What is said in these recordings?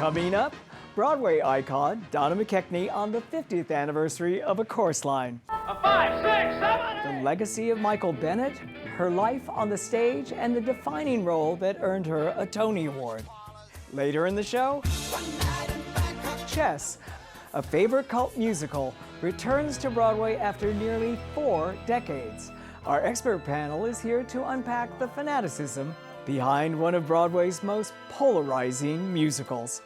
Coming up, Broadway icon Donna McKechnie on the 50th anniversary of A Chorus Line. A 5, 6, 7, The legacy of Michael Bennett, her life on the stage, and the defining role that earned her a Tony Award. Later in the show, Chess, a favorite cult musical, returns to Broadway after nearly 4 decades. Our expert panel is here to unpack the fanaticism behind one of Broadway's most polarizing musicals.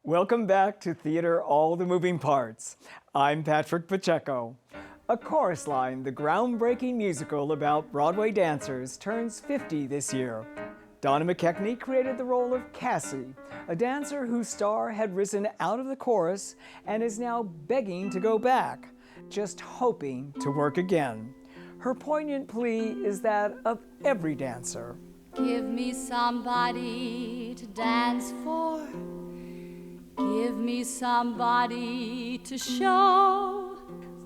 Welcome back to Theater All the Moving Parts. I'm Patrick Pacheco. A Chorus Line, the groundbreaking musical about Broadway dancers, turns 50 this year. Donna McKechnie created the role of Cassie, a dancer whose star had risen out of the chorus and is now begging to go back, just hoping to work again. Her poignant plea is that of every dancer. Give me somebody to dance for. Give me somebody to show.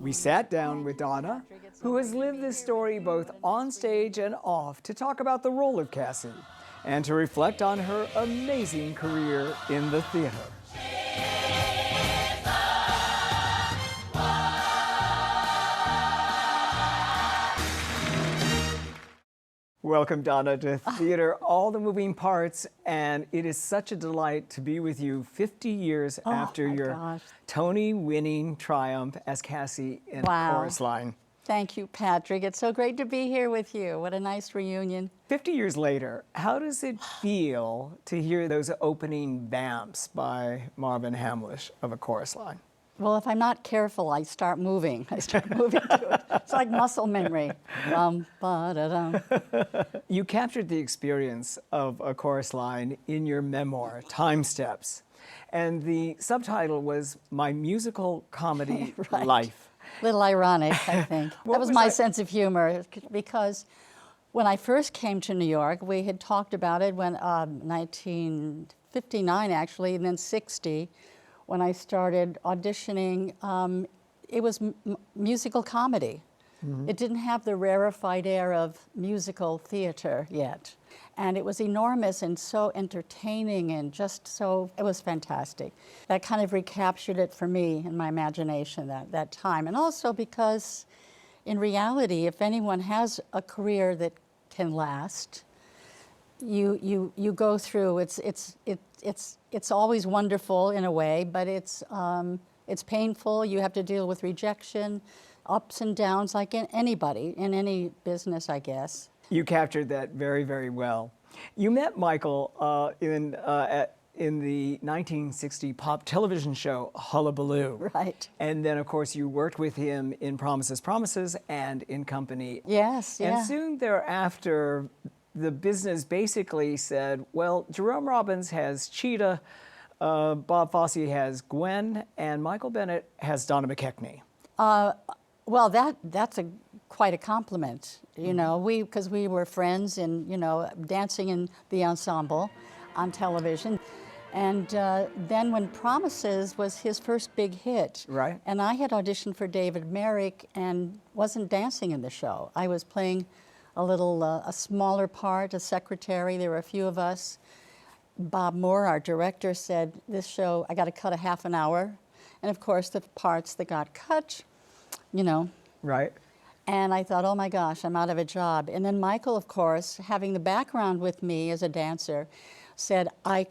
We sat down with Donna, who has lived this story both on stage and off, to talk about the role of Cassie and to reflect on her amazing career in the theater. Welcome, Donna, to Theater All the Moving Parts, and it is such a delight to be with you 50 years after your Tony-winning triumph as Cassie in Chorus Line. Thank you, Patrick. It's so great to be here with you. What a nice reunion. 50 years later, how does it feel to hear those opening vamps by Marvin Hamlisch of A Chorus Line? Well, if I'm not careful, I start moving. I start moving to it. It's like muscle memory. Ba-da-dum. You captured the experience of A Chorus Line in your memoir, Time Steps, and the subtitle was My Musical Comedy Life. Little ironic, I think. That was my sense of humor, because when I first came to New York, we had talked about it when 1959, actually, and then 60. When I started auditioning, it was musical comedy. Mm-hmm. It didn't have the rarefied air of musical theater yet. And it was enormous and so entertaining and just so, it was fantastic. That kind of recaptured it for me in my imagination that time. And also because in reality, if anyone has a career that can last, you go through, it's always wonderful in a way, but it's painful. You have to deal with rejection, ups and downs, like in anybody, in any business, I guess. You captured that very, very well. You met Michael in the 1960 pop television show Hullabaloo. Right. And then, of course, you worked with him in Promises, Promises and in Company. Yes, yeah. And soon thereafter, the business basically said, well, Jerome Robbins has Cheetah, Bob Fosse has Gwen, and Michael Bennett has Donna McKechnie. Well, that's quite a compliment, you know, because we were friends and, you know, dancing in the ensemble on television. And then when Promises was his first big hit, right, and I had auditioned for David Merrick and wasn't dancing in the show. I was playing a smaller part, a secretary. There were a few of us. Bob Moore, our director, said, this show, I got to cut a half an hour. And of course, the parts that got cut, you know. Right. And I thought, oh my gosh, I'm out of a job. And then Michael, of course, having the background with me as a dancer, said, I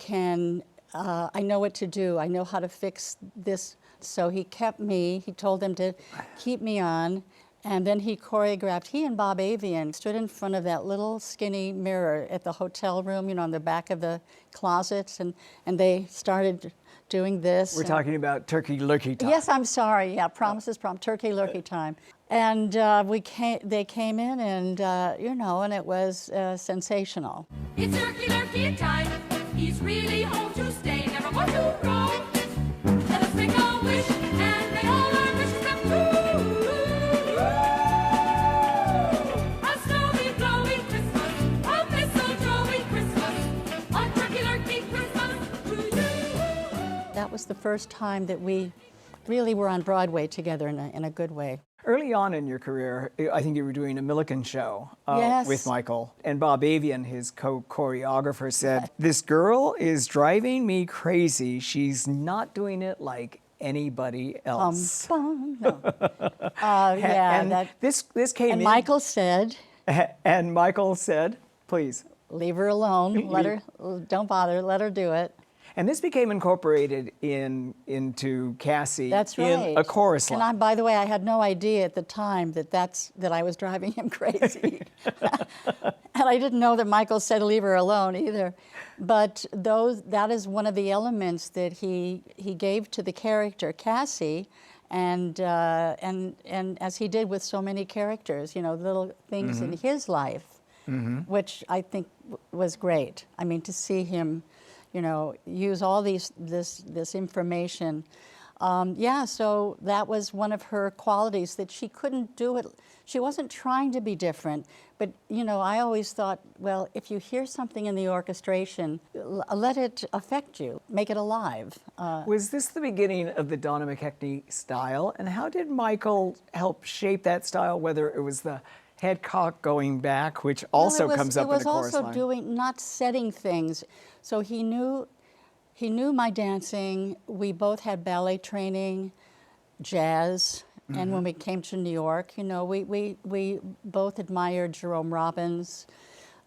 know what to do. I know how to fix this. So he kept me. He told them to keep me on. And then he choreographed, he and Bob Avian stood in front of that little skinny mirror at the hotel room, you know, on the back of the closets, and they started doing this. We're talking about Turkey Lurkey Time. Yes, I'm sorry, yeah, Promises, Turkey Lurkey Time. And they came in and, you know, and it was sensational. It's Turkey Lurkey time. He's really home to stay, never want to roam. Let us make a wish, and may all our wishes come true. was the first time that we really were on Broadway together in a good way. Early on in your career, I think you were doing a Millikan show Yes. with Michael. And Bob Avian, his co-choreographer, said, "This girl is driving me crazy. She's not doing it like anybody else." No. Yeah, and this came and in. Michael said, And Michael said, please. leave her alone, don't bother, let her do it. And this became incorporated into Cassie That's right. in a chorus line. And by the way, I had no idea at the time that I was driving him crazy. And I didn't know that Michael said leave her alone either. But that is one of the elements that he gave to the character Cassie, and as he did with so many characters, little things in his life, which I think was great. I mean, to see him, use all this information. So that was one of her qualities, that she couldn't do it. She wasn't trying to be different, but I always thought, well, if you hear something in the orchestration, let it affect you, make it alive. Was this the beginning of the Donna McKechnie style? And how did Michael help shape that style, whether it was the head cock going back, which also comes up in the chorus line? It was also not setting things. So he knew my dancing. We both had ballet training, jazz, and when we came to New York, we both admired Jerome Robbins,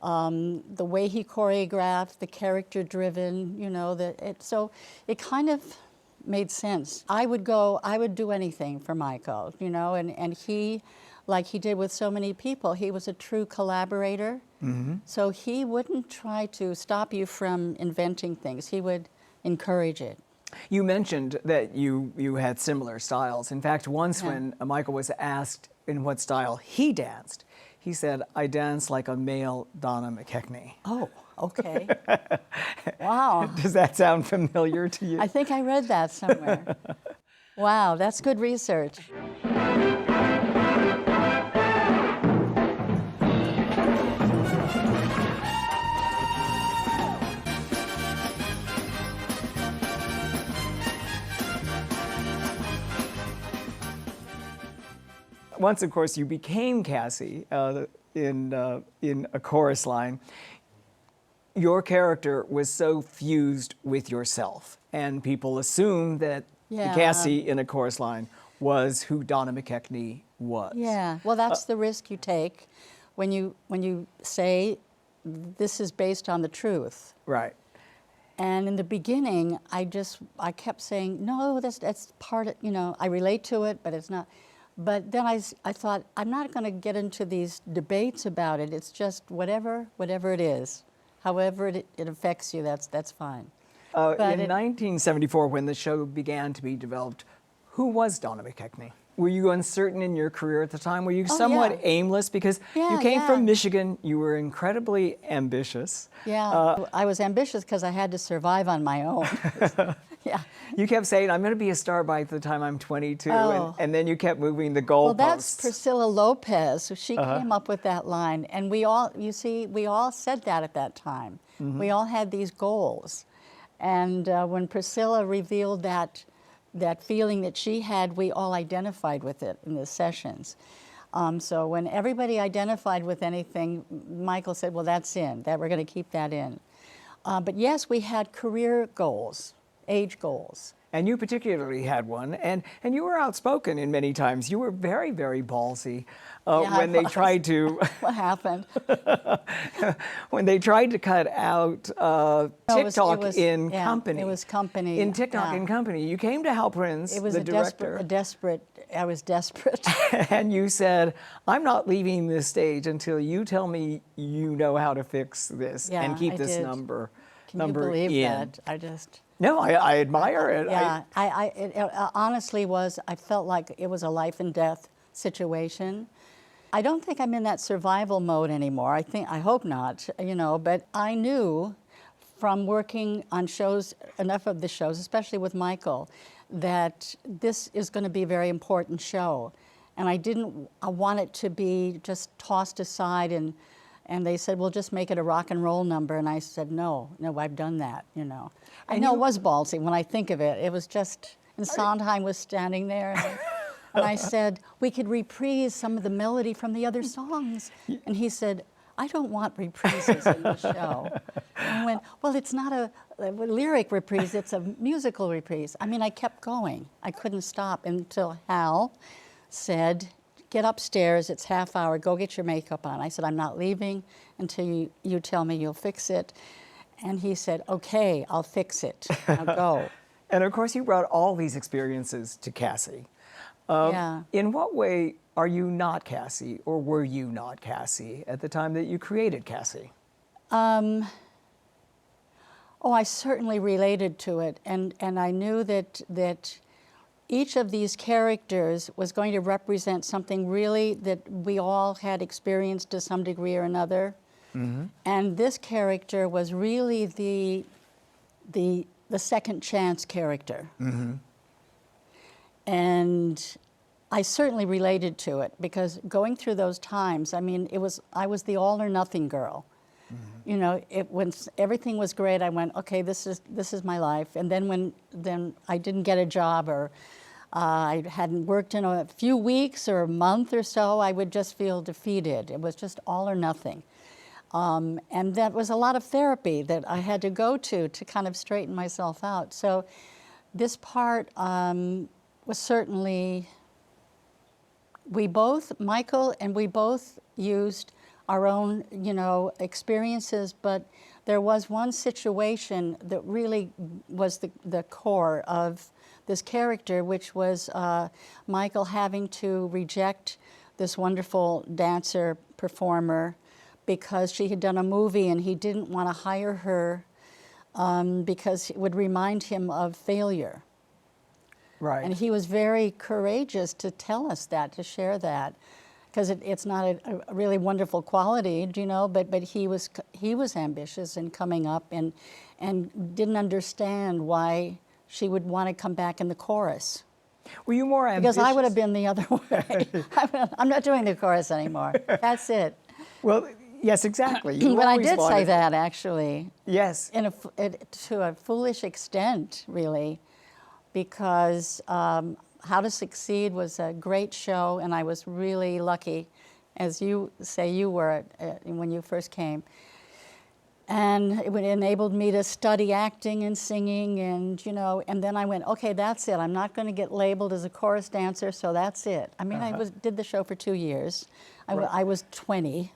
the way he choreographed, the character-driven, so it kind of made sense. I would do anything for Michael, and he, like he did with so many people, he was a true collaborator. So he wouldn't try to stop you from inventing things. He would encourage it. You mentioned that you had similar styles. In fact, once when Michael was asked in what style he danced, he said, "I dance like a male Donna McKechnie." Oh, okay. Wow. Does that sound familiar to you? I think I read that somewhere. Wow, that's good research. Once, of course, you became Cassie in a chorus line. Your character was so fused with yourself, and people assumed that the Cassie in a chorus line was who Donna McKechnie was. Yeah, well, that's the risk you take when you say this is based on the truth. Right. And in the beginning, I kept saying, no, that's part of, I relate to it, but it's not. But then I thought, I'm not going to get into these debates about it. It's just whatever it is. However it affects you, that's fine. In 1974, when the show began to be developed, who was Donna McKechnie? Were you uncertain in your career at the time? Were you somewhat aimless? Because you came from Michigan, you were incredibly ambitious. Yeah, I was ambitious because I had to survive on my own. Yeah. You kept saying, I'm going to be a star by the time I'm 22, and then you kept moving the goalposts. Well, that's Priscilla Lopez. She came up with that line, and we all said that at that time. We all had these goals. And when Priscilla revealed that feeling that she had, we all identified with it in the sessions. So when everybody identified with anything, Michael said, well, that's in, that we're going to keep that in. But yes, we had career goals, age goals. And you particularly had one, and you were outspoken in many times. You were very, very ballsy when they tried to. What happened? When they tried to cut out TikTok in Company. It was Company. In TikTok in Company, you came to Hal Prince, it was the director. I was desperate. And you said, I'm not leaving this stage until you tell me you know how to fix this and keep this number Can you believe in. that? No, I admire it. Yeah, it honestly was, I felt like it was a life and death situation. I don't think I'm in that survival mode anymore. I hope not, but I knew from working on shows, enough of the shows, especially with Michael, that this is going to be a very important show. And I want it to be just tossed aside and And they said, well, just make it a rock and roll number. And I said, no, I've done that, you know. I know it was ballsy when I think of it. It was just, and Sondheim was standing there. And I said, we could reprise some of the melody from the other songs. And he said, I don't want reprises in the show. And I went, well, it's not a lyric reprise, it's a musical reprise. I mean, I kept going. I couldn't stop until Hal said, get upstairs, it's half hour, go get your makeup on. I said, I'm not leaving until you tell me you'll fix it. And he said, okay, I'll fix it, I'll go. And of course, you brought all these experiences to Cassie. Yeah. In what way are you not Cassie, or were you not Cassie at the time that you created Cassie? Oh, I certainly related to it, and I knew that each of these characters was going to represent something really that we all had experienced to some degree or another. Mm-hmm. And this character was really the second chance character. Mm-hmm. And I certainly related to it because going through those times, I mean, I was the all or nothing girl. Mm-hmm. You know, when everything was great, I went, okay, this is my life. And then when I didn't get a job or I hadn't worked in a few weeks or a month or so, I would just feel defeated. It was just all or nothing. And that was a lot of therapy that I had to go to kind of straighten myself out. So this part was certainly, Michael and we both used our own, you know, experiences, but there was one situation that really was the core of this character, which was Michael having to reject this wonderful dancer, performer, because she had done a movie and he didn't want to hire her because it would remind him of failure. Right. And he was very courageous to tell us that, to share that, because it's not a really wonderful quality, you know. But he was ambitious and coming up, and didn't understand why she would want to come back in the chorus. Were you more ambitious? Because I would have been the other way. I'm not doing the chorus anymore. That's it. Well, yes, exactly. You But I always did say wanted- that to Yes. a foolish extent, really, because How to Succeed was a great show, and I was really lucky, as you say you were when you first came. And it enabled me to study acting and singing, and you know. And then I went, okay, that's it. I'm not going to get labeled as a chorus dancer, so that's it. I mean, I did the show for 2 years. I was 20,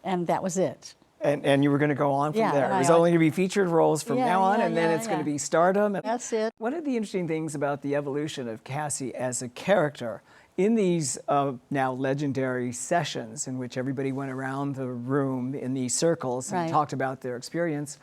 and that was it. And you were going to go on from Yeah, there. and It was I- only going to be featured roles from Yeah, now on, yeah, and then yeah, it's going to yeah. be stardom. That's it. One of the interesting things about the evolution of Cassie as a character in these now legendary sessions in which everybody went around the room in these circles and Right. talked about their experience,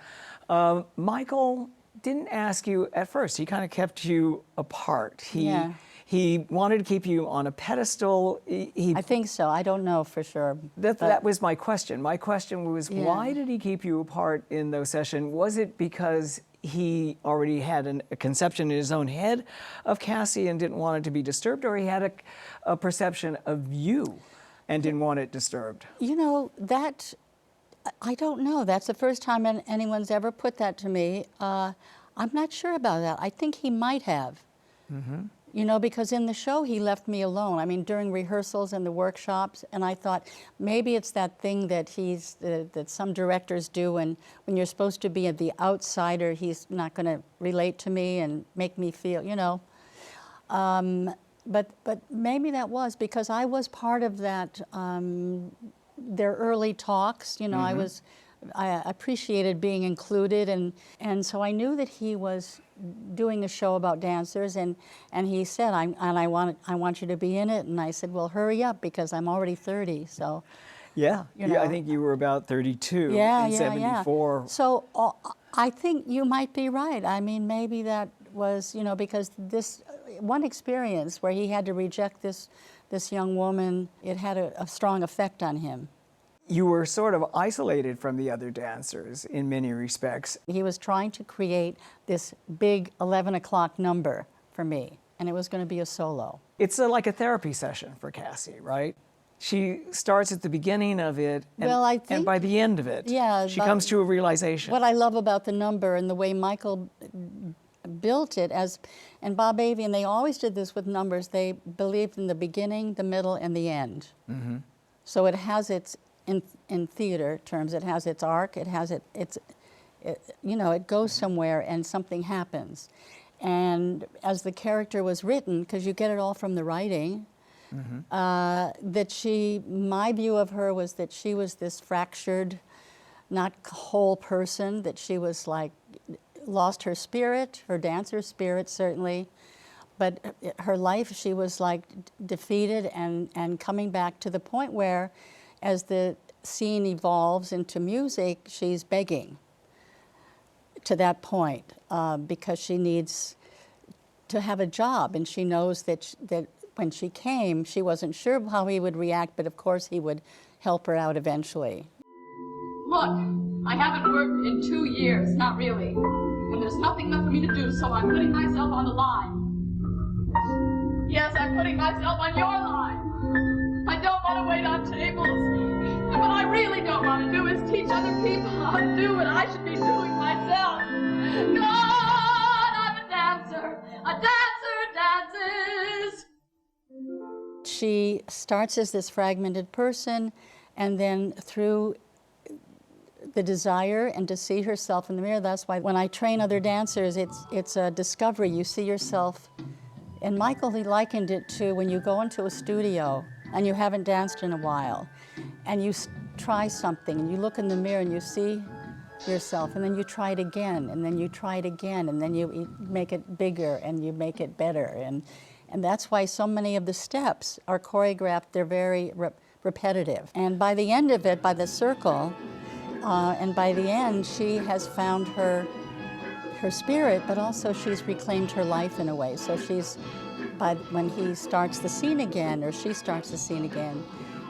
Michael didn't ask you at first. He kind of kept you apart. Yeah. He wanted to keep you on a pedestal. I think so. I don't know for sure. That was my question. My question was, Yeah. why did he keep you apart in those sessions? Was it because he already had a conception in his own head of Cassie and didn't want it to be disturbed, or he had a perception of you and didn't want it disturbed? You know, that, I don't know. That's the first time anyone's ever put that to me. I'm not sure about that. I think he might have. Mm-hmm. You know, because in the show he left me alone. I mean, during rehearsals and the workshops, and I thought maybe it's that thing that that some directors do, and when you're supposed to be the outsider, he's not going to relate to me and make me feel, you know. But maybe that was because I was part of that their early talks. You know, I appreciated being included, and so I knew that he was doing a show about dancers, and he said, I want you to be in it, and I said, well, hurry up because I'm already 30, so. Yeah, You yeah, I know. think you were about 32 Yeah, in yeah, 74. yeah. So I think you might be right. I mean, maybe that was, you know, because this one experience where he had to reject this young woman, it had a strong effect on him. You were sort of isolated from the other dancers in many respects. He was trying to create this big 11 o'clock number for me, and it was going to be a solo. It's like a therapy session for Cassie, right? she starts at the beginning of it, and, Well, I and think- by the end of it, Yeah, she but comes to a realization. What I love about the number and the way Michael built it and Bob Avian, they always did this with numbers. They believed in the beginning, the middle, and the end. So it has its, in theater terms, it has its arc, it has it goes somewhere and something happens. And as the character was written, because you get it all from the writing, my view of her was that she was this fractured, not whole person, that she was like, lost her spirit, her dancer spirit certainly, but her life, she was like defeated and coming back to the point where, as the scene evolves into music, she's begging to that point because she needs to have a job, and she knows that when she came, she wasn't sure how he would react, but of course he would help her out eventually. Look, I haven't worked in 2 years, not really. And there's nothing left for me to do, so I'm putting myself on the line. Yes, I'm putting myself on your line. I don't want to wait on tables. And what I really don't want to do is teach other people how to do what I should be doing myself. God, I'm a dancer. A dancer dances. She starts as this fragmented person, and then through the desire and to see herself in the mirror. That's why when I train other dancers, it's a discovery. You see yourself, and Michael, he likened it to when you go into a studio and you haven't danced in a while, and you try something, and you look in the mirror and you see yourself, and then you try it again, and then you try it again, and then you make it bigger and you make it better. And that's why so many of the steps are choreographed. They're very repetitive. And by the end of it, by the circle, and by the end, she has found her spirit, but also she's reclaimed her life in a way. So when he starts the scene again, or she starts the scene again,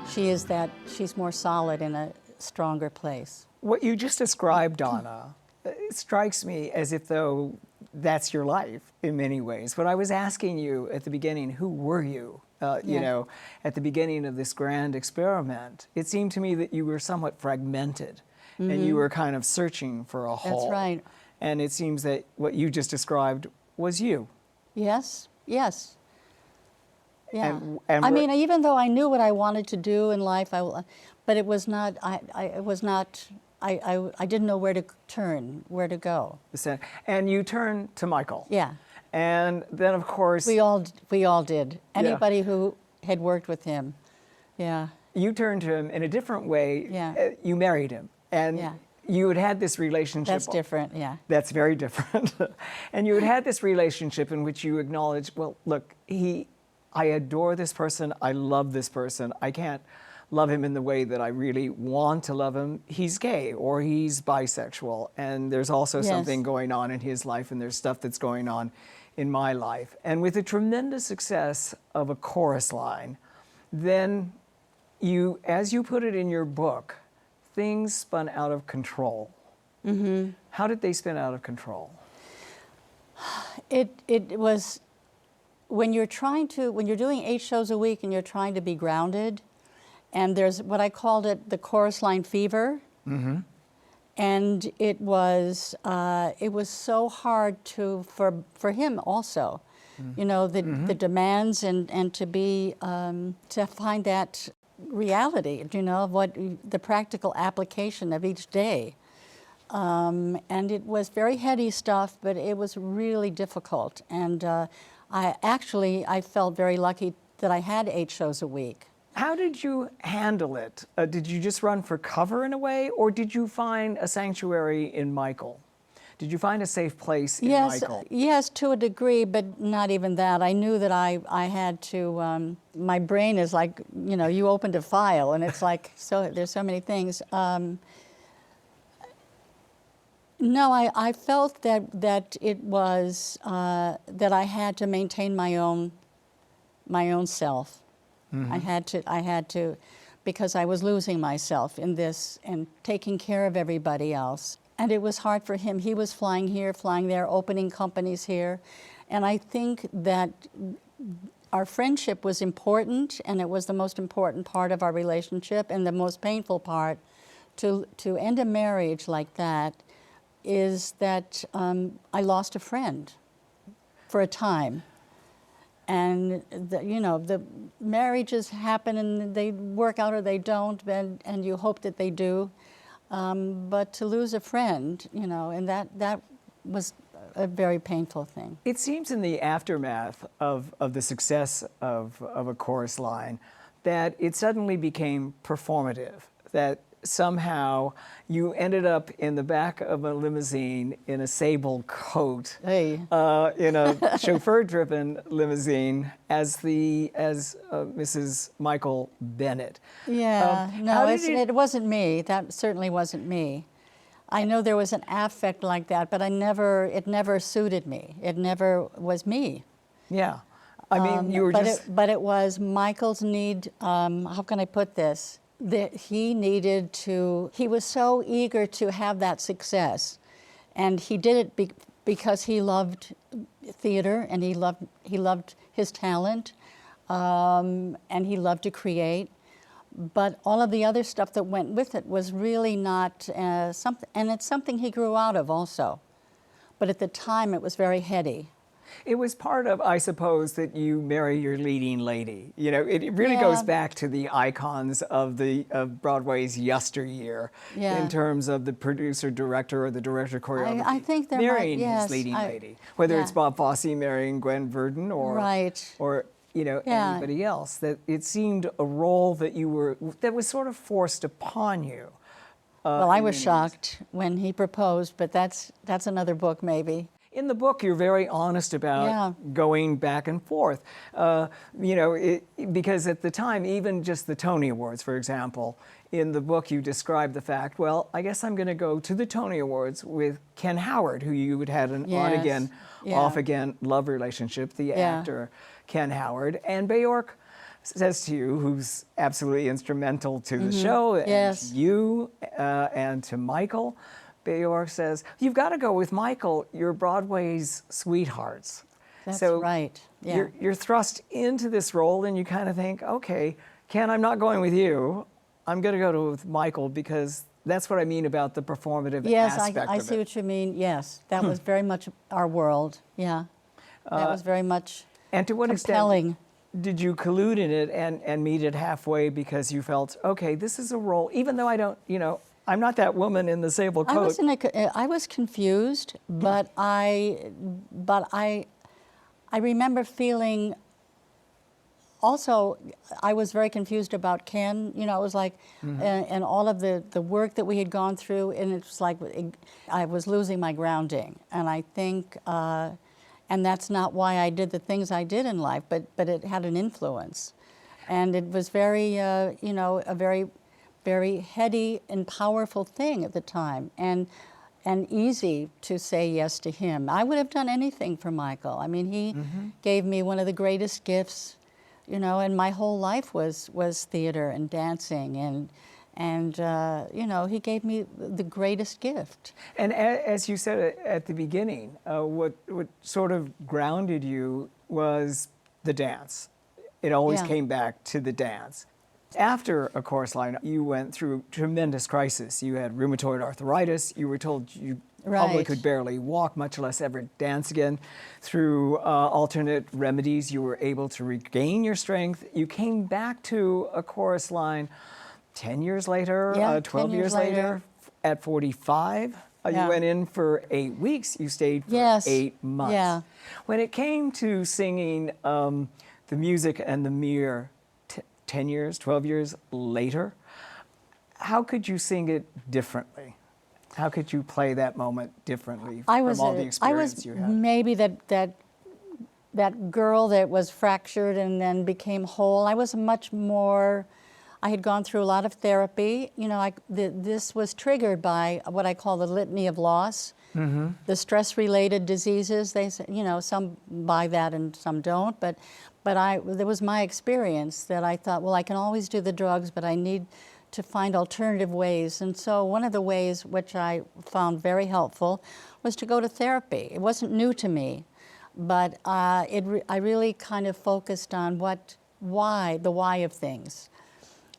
she's more solid in a stronger place. What you just described, Donna, it strikes me as if though that's your life in many ways. When I was asking you at the beginning, who were you? At the beginning of this grand experiment, it seemed to me that you were somewhat fragmented, and you were kind of searching for a whole. That's right. And it seems that what you just described was you. Yes, yes. Yeah. And I mean, even though I knew what I wanted to do in life, but it was not, I didn't know where to turn, where to go. And you turned to Michael. Yeah. And then, of course, we all did. Anybody who had worked with him, yeah. You turned to him in a different way. Yeah. You married him, and you had this relationship. That's different, yeah. That's very different. And you had this relationship in which you acknowledged, well, look, I adore this person. I love this person. I can't love him in the way that I really want to love him. He's gay or he's bisexual, and there's also something going on in his life, and there's stuff that's going on in my life. And with the tremendous success of A Chorus Line, then you, as you put it in your book, things spun out of control. Mm-hmm. How did they spin out of control? It was when you're doing 8 shows a week and you're trying to be grounded, and there's what I called it the chorus line fever. Mm-hmm. And it was so hard for him also, the demands and to be to find that reality, of what the practical application of each day. And it was very heady stuff, but it was really difficult. And I felt very lucky that I had 8 shows a week. How did you handle it? Did you just run for cover in a way, or did you find a sanctuary in Michael? Did you find a safe place in Michael? Yes, to a degree, but not even that. I knew that I had to, my brain is like, you opened a file and it's like, there's so many things. No, I felt that it was, that I had to maintain my own self. Mm-hmm. I had to, because I was losing myself in this and taking care of everybody else. And it was hard for him. He was flying here, flying there, opening companies here. And I think that our friendship was important, and it was the most important part of our relationship, and the most painful part. To end a marriage like that is that I lost a friend for a time. And the marriages happen and they work out or they don't, and you hope that they do. But to lose a friend, and that was a very painful thing. It seems in the aftermath of the success of A Chorus Line that it suddenly became performative, that somehow you ended up in the back of a limousine in a sable coat, Hey. in a chauffeur-driven limousine as Mrs. Michael Bennett. Yeah, how no, did it wasn't me. That certainly wasn't me. I know there was an affect like that, but it never suited me. It never was me. Yeah, I mean, you were But it was Michael's need. How can I put this? That he needed to. He was so eager to have that success, and he did it because he loved theater and he loved his talent, and he loved to create. But all of the other stuff that went with it was really not something, and it's something he grew out of also. But at the time, it was very heady. It was part of, I suppose, that you marry your leading lady. It really Yeah. goes back to the icons of Broadway's yesteryear Yeah. in terms of the producer director or the director choreographer I think there marrying might, his leading yes, lady, whether yeah. it's Bob Fosse marrying Gwen Verdon or Right. Yeah. anybody else. That it seemed a role that was sort of forced upon you. Well, I was in- shocked when he proposed, but that's another book maybe. In the book, you're very honest about Yeah. going back and forth. Because at the time, even just the Tony Awards, for example, in the book you describe the fact, well, I guess I'm going to go to the Tony Awards with Ken Howard, who you had had an Yes. on-again, Yeah. off-again love relationship, the actor Ken Howard. And Bjork says to you, who's absolutely instrumental to the show, and Yes. to you, and to Michael, Bjork says, you've got to go with Michael. You're Broadway's sweethearts. That's so right. Yeah. you're thrust into this role, and you kind of think, okay, Ken, I'm not going with you. I'm going to go with Michael, because that's what I mean about the performative Yes, aspect I of see it. what you mean. Yes, that was very much our world. Yeah, that was very much And to what compelling. extent did you collude in it and meet it halfway because you felt, okay, this is a role, even though I don't, I'm not that woman in the sable coat. I was confused, but I remember feeling. Also, I was very confused about Ken. It was like, and all of the work that we had gone through, and it was like I was losing my grounding. And I think, and that's not why I did the things I did in life, but it had an influence, and it was very, a very, very heady and powerful thing at the time, and easy to say yes to him. I would have done anything for Michael. I mean, he gave me one of the greatest gifts. And my whole life was theater and dancing, and he gave me the greatest gift. And as you said at the beginning, what sort of grounded you was the dance. It always Yeah. came back to the dance. After A Chorus Line, you went through tremendous crisis. You had rheumatoid arthritis. You were told you probably Right. could barely walk, much less ever dance again. Through alternate remedies, you were able to regain your strength. You came back to A Chorus Line 10 years later, Yeah, 12 10 years years later, at 45. Yeah. You went in for 8 weeks. You stayed for Yes. 8 months. Yeah. When it came to singing The Music and the Mirror 10 years, 12 years later, how could you sing it differently? How could you play that moment differently from all the experience you had? Maybe that girl that was fractured and then became whole. I was much more. I had gone through a lot of therapy. This was triggered by what I call the litany of loss, the stress-related diseases. They say, some buy that and some don't. But there was my experience that I thought, well, I can always do the drugs, but I need to find alternative ways. And so one of the ways which I found very helpful was to go to therapy. It wasn't new to me. But I really kind of focused on the why of things.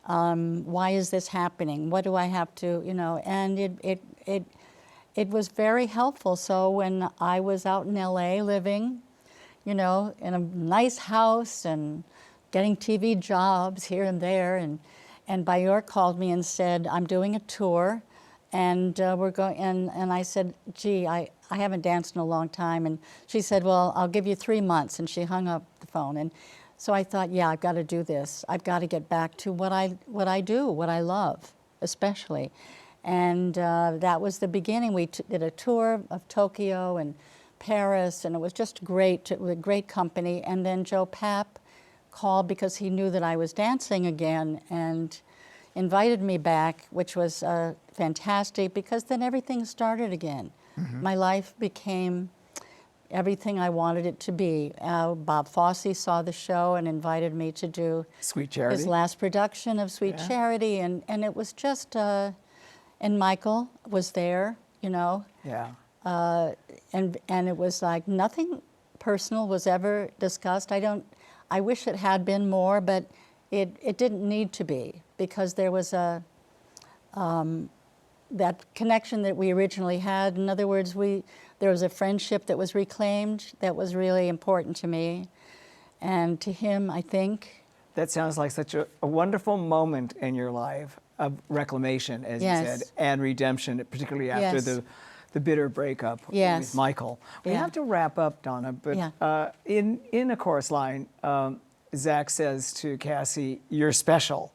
Why is this happening? What do I have to, and it was very helpful. So when I was out in LA living, in a nice house and getting TV jobs here and there, and Björk called me and said, I'm doing a tour, and we're going, and I said, gee, I haven't danced in a long time, and she said, well, I'll give you 3 months, and she hung up the phone, and so I thought, yeah, I've got to do this. I've got to get back to what I do, what I love, especially. And that was the beginning. We did a tour of Tokyo and Paris, and it was just great, a great company. And then Joe Papp called because he knew that I was dancing again and invited me back, which was fantastic, because then everything started again. Mm-hmm. My life became everything I wanted it to be. Bob Fosse saw the show and invited me to do Sweet Charity. His last production of Sweet Charity, and it was just, and Michael was there, Yeah. and it was like nothing personal was ever discussed. I wish it had been more, but it didn't need to be, because there was that connection that we originally had. In other words, there was a friendship that was reclaimed that was really important to me and to him, I think. That sounds like such a wonderful moment in your life of reclamation, as you said, and redemption, particularly after the bitter breakup with Michael. We have to wrap up, Donna, but in a chorus line, Zach says to Cassie, "You're special,"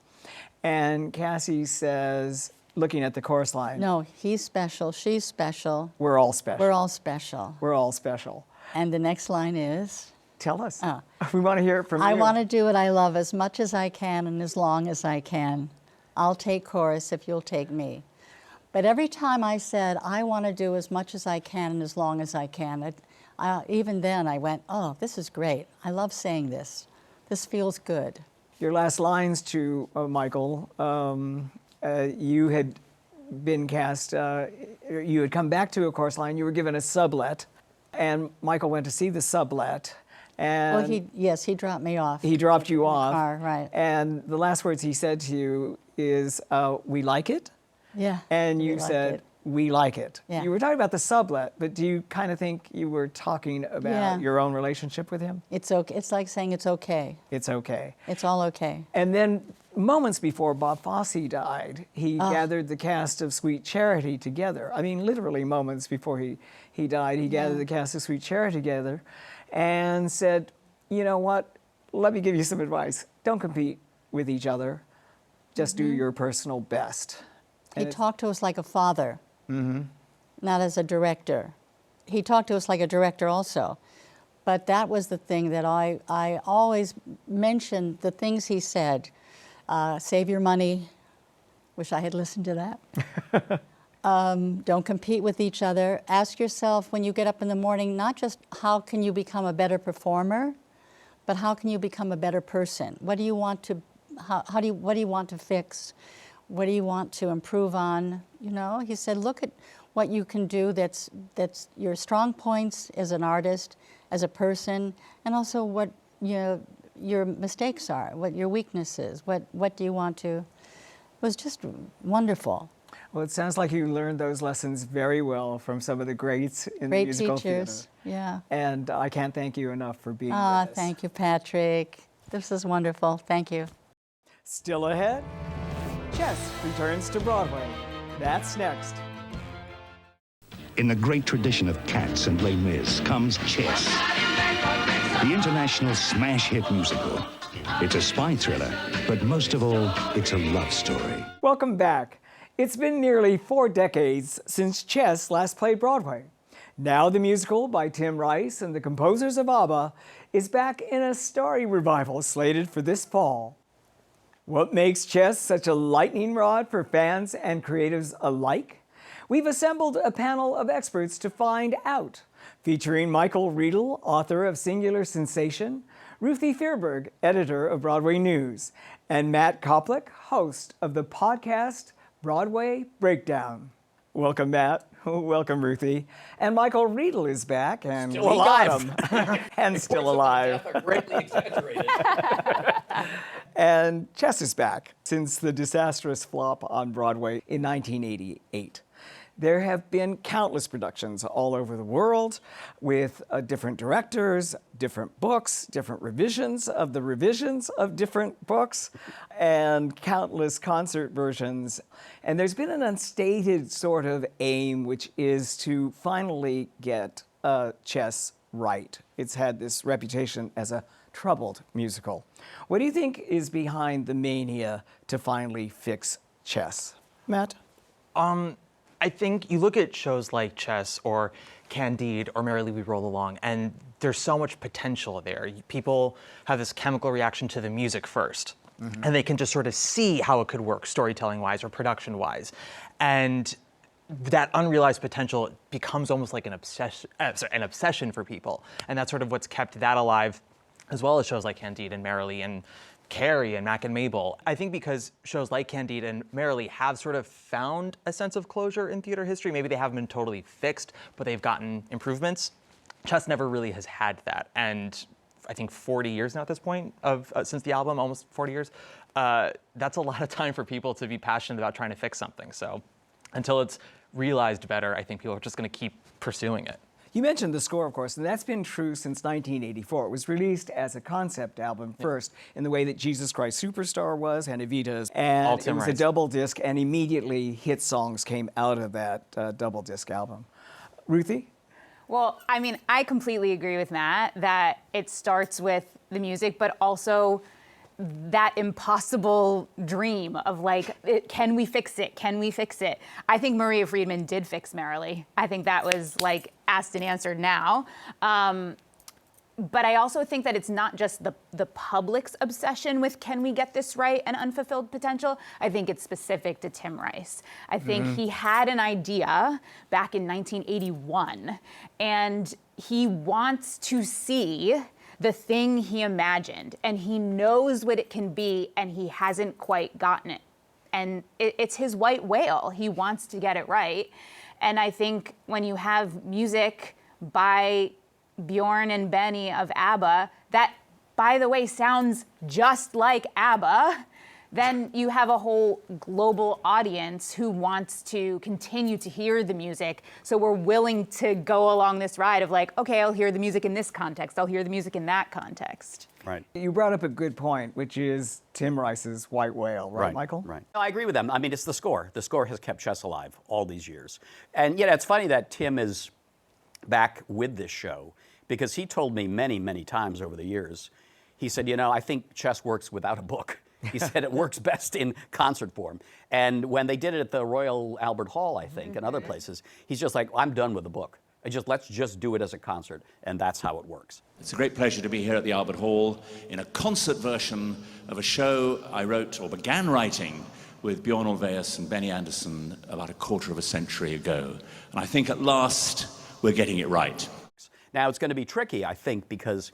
and Cassie says, looking at the chorus line, "No, he's special, she's special. We're all special. We're all special." We're all special. And the next line is? Tell us. We want to hear it from you. I want to do what I love as much as I can and as long as I can. I'll take chorus if you'll take me. But every time I said, I want to do as much as I can and as long as I can, even then I went, oh, this is great. I love saying this. This feels good. Your last lines to Michael, you had been cast, you had come back to a chorus line, you were given a sublet, and Michael went to see the sublet. And he dropped me off. He dropped you off. Car, right. And the last words he said to you is, we like it? Yeah. And you said, we like it. Yeah. You were talking about the sublet, but do you kind of think you were talking about your own relationship with him? It's okay. It's like saying it's okay. It's okay. It's all okay. And then moments before Bob Fosse died, he gathered the cast of Sweet Charity together. I mean, literally moments before he died, he gathered the cast of Sweet Charity together and said, you know what, let me give you some advice. Don't compete with each other. Just do your personal best. He talked to us like a father, not as a director. He talked to us like a director also. But that was the thing that I always mentioned, the things he said. Save your money. Wish I had listened to that. Don't compete with each other. Ask yourself when you get up in the morning, not just how can you become a better performer, but how can you become a better person? What do you want to, what do you want to fix? What do you want to improve on? You know, he said, look at what you can do that's your strong points as an artist, as a person, and also what your mistakes are, what your weaknesses, what do you want to. It was just wonderful. Well, it sounds like you learned those lessons very well from some of the greats in the musical teachers, theater. Yeah. And I can't thank you enough for being with us. Thank you, Patrick. This is wonderful. Thank you. Still ahead, Chess returns to Broadway. That's next. In the great tradition of Cats and Les Mis comes Chess, the international smash hit musical. It's a spy thriller, but most of all, it's a love story. Welcome back. It's been nearly 4 decades since Chess last played Broadway. Now the musical by Tim Rice and the composers of ABBA is back in a starry revival slated for this fall. What makes Chess such a lightning rod for fans and creatives alike? We've assembled a panel of experts to find out, featuring Michael Riedel, author of Singular Sensation, Ruthie Fierberg, editor of Broadway News, and Matt Koplik, host of the podcast Broadway Breakdown. Welcome, Matt. Welcome, Ruthie. And Michael Riedel is back, and Still we got alive. him. And still alive. Death are greatly exaggerated. And Chess is back since the disastrous flop on Broadway in 1988. There have been countless productions all over the world with different directors, different books, different revisions of different books, and countless concert versions. And there's been an unstated sort of aim, which is to finally get Chess right. It's had this reputation as a troubled musical. What do you think is behind the mania to finally fix Chess? Matt? I think you look at shows like Chess or Candide or Merrily We Roll Along, and there's so much potential there. People have this chemical reaction to the music first, and they can just sort of see how it could work storytelling-wise or production-wise. And that unrealized potential becomes almost like an obsession for people. And that's sort of what's kept that alive, as well as shows like Candide and Merrily and Carrie and Mac and Mabel. I think because shows like Candide and Merrily have sort of found a sense of closure in theater history, maybe they haven't been totally fixed, but they've gotten improvements. Chess never really has had that. And I think 40 years now at this point since the album, almost 40 years. That's a lot of time for people to be passionate about trying to fix something. So until it's realized better, I think people are just going to keep pursuing it. You mentioned the score, of course, and that's been true since 1984. It was released as a concept album first, in the way that Jesus Christ Superstar was, and Evita's. And All it Tim was Rice. a double disc, and immediately hit songs came out of that double disc album. Ruthie? Well, I mean, I completely agree with Matt that it starts with the music, but also that impossible dream of like, can we fix it? Can we fix it? I think Maria Friedman did fix Merrily. I think that was like asked and answered now. But I also think that it's not just the public's obsession with can we get this right and unfulfilled potential. I think it's specific to Tim Rice. I think he had an idea back in 1981, and he wants to see the thing he imagined, and he knows what it can be, and he hasn't quite gotten it. And it's his white whale. He wants to get it right. And I think when you have music by Bjorn and Benny of ABBA, that, by the way, sounds just like ABBA, then you have a whole global audience who wants to continue to hear the music. So we're willing to go along this ride of like, okay, I'll hear the music in this context. I'll hear the music in that context. Right. You brought up a good point, which is Tim Rice's White Whale, right, Michael? Right. No, I agree with them. I mean, it's the score. The score has kept Chess alive all these years. And yet, it's funny that Tim is back with this show, because he told me many, many times over the years, he said, you know, I think Chess works without a book. He said it works best in concert form. And when they did it at the Royal Albert Hall, I think, and other places, he's just like, I'm done with the book. Let's just do it as a concert, and that's how it works. It's a great pleasure to be here at the Albert Hall in a concert version of a show I wrote or began writing with Bjorn Ulvaeus and Benny Andersson about a quarter of a century ago. And I think at last we're getting it right. Now, it's going to be tricky, I think, because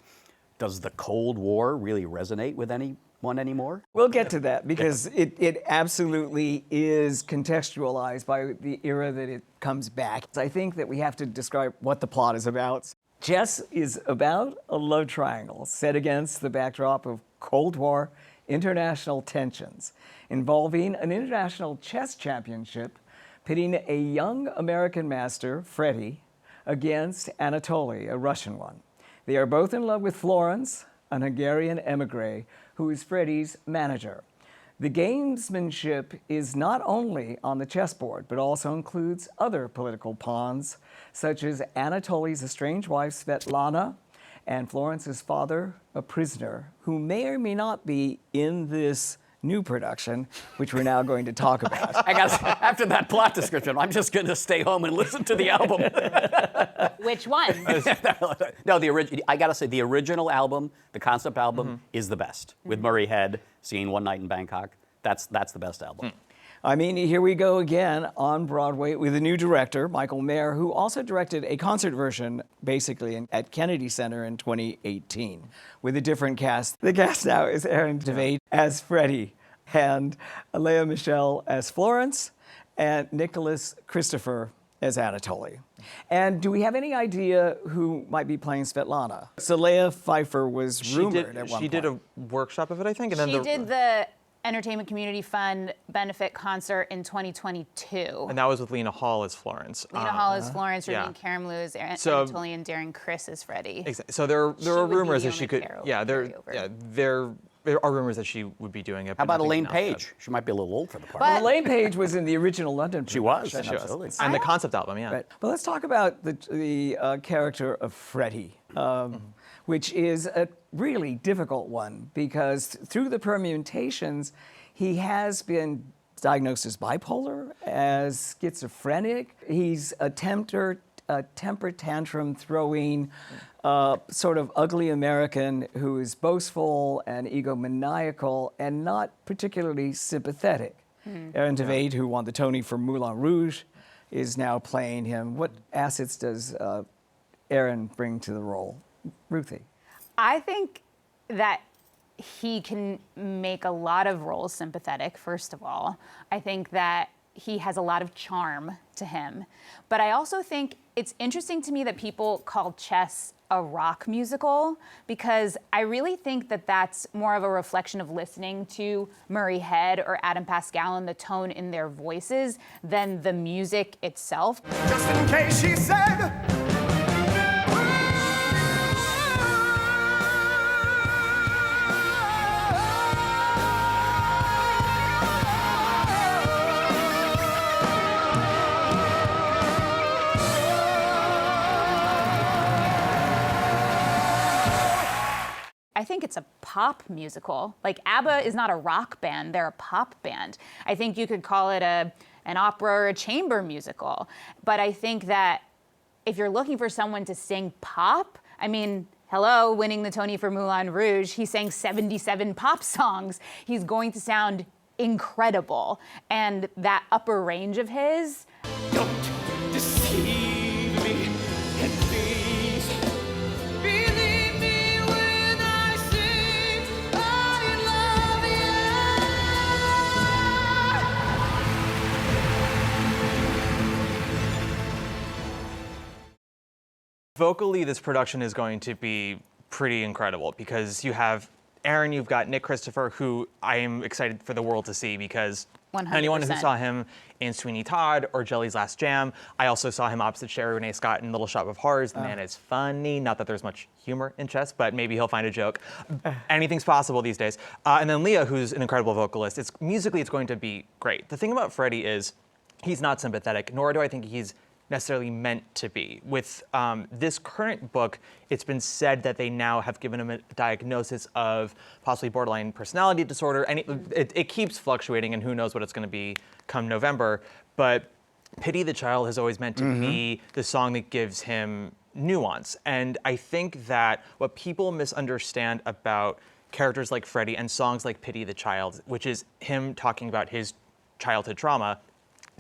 does the Cold War really resonate with anyone anymore? We'll get to that, because it absolutely is contextualized by the era that it comes back. I think that we have to describe what the plot is about. Chess is about a love triangle set against the backdrop of Cold War international tensions, involving an international chess championship pitting a young American master, Freddie, against Anatoly, a Russian one. They are both in love with Florence, an Hungarian emigre who is Freddie's manager. The gamesmanship is not only on the chessboard, but also includes other political pawns, such as Anatoly's estranged wife, Svetlana, and Florence's father, a prisoner, who may or may not be in this new production, which we're now going to talk about. After that plot description, I'm just going to stay home and listen to the album. Which one? No, I got to say, the original album, the concept album, is the best. With Murray Head singing One Night in Bangkok. That's the best album. I mean, here we go again on Broadway with a new director, Michael Mayer, who also directed a concert version, basically, at Kennedy Center in 2018, with a different cast. The cast now is Aaron Tveit as Freddie, and Lea Michele as Florence, and Nicholas Christopher as Anatoly. And do we have any idea who might be playing Svetlana? Saleha Pfeiffer was rumored at one point. She did a workshop of it, I think. And She did the Entertainment Community Fund benefit concert in 2022. And that was with Lena Hall as Florence. Lena Hall as Florence, yeah. Rabin Karamloo as So- Anatoly, and Darren Criss as Freddie. Exactly. So there would be were rumors the that she only could. There are rumors that she would be doing it. How but about nothing's Elaine announced yet. Page? She might be a little old for the part. But- Elaine Page was in the original London She was, production. absolutely. And the concept album, yeah. Right. But let's talk about the character of Freddie, which is a really difficult one because through the permutations, he has been diagnosed as bipolar, as schizophrenic. He's a temper tantrum throwing, sort of ugly American who is boastful and egomaniacal and not particularly sympathetic. Aaron Tveit, who won the Tony for Moulin Rouge, is now playing him. What assets does Aaron bring to the role? Ruthie. I think that he can make a lot of roles sympathetic, first of all. I think that he has a lot of charm to him. But I also think it's interesting to me that people call Chess a rock musical, because I really think that that's more of a reflection of listening to Murray Head or Adam Pascal and the tone in their voices than the music itself. Just in case she said. I think it's a pop musical. Like, ABBA is not a rock band, they're a pop band. I think you could call it an opera or a chamber musical. But I think that if you're looking for someone to sing pop, I mean, hello, winning the Tony for Moulin Rouge, he sang 77 pop songs. He's going to sound incredible. And that upper range of his, Don't deceive me, and please believe me when I sing I love you. Vocally, this production is going to be pretty incredible because you have Aaron, you've got Nick Christopher, who I am excited for the world to see because 100%. anyone who saw him in Sweeney Todd or Jelly's Last Jam, I also saw him opposite Sherry Renee Scott in Little Shop of Horrors. The man is funny. Not that there's much humor in Chess, but maybe he'll find a joke. Anything's possible these days. And then Leah, who's an incredible vocalist. Musically, it's going to be great. The thing about Freddie is he's not sympathetic, nor do I think he's necessarily meant to be. With this current book, it's been said that they now have given him a diagnosis of possibly borderline personality disorder, and it keeps fluctuating, and who knows what it's going to be come November. But Pity the Child has always meant to be the song that gives him nuance. And I think that what people misunderstand about characters like Freddie and songs like Pity the Child, which is him talking about his childhood trauma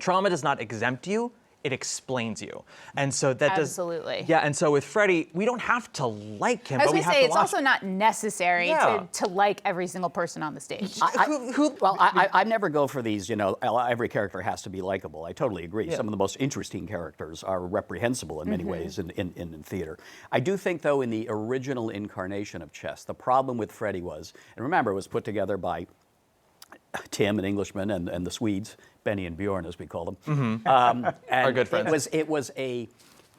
does not exempt you, it explains you. And so that Absolutely. Yeah, and so with Freddie, we don't have to like him, I was but we going to have say, to it's watch also not necessary Yeah. to like every single person on the stage. I never go for these, every character has to be likable. I totally agree. Some of the most interesting characters are reprehensible in many ways in theater. I do think, though, in the original incarnation of Chess, the problem with Freddie was, and remember, it was put together by Tim, an Englishman, and the Swedes, Benny and Bjorn, as we call them. And Our good friends. It was a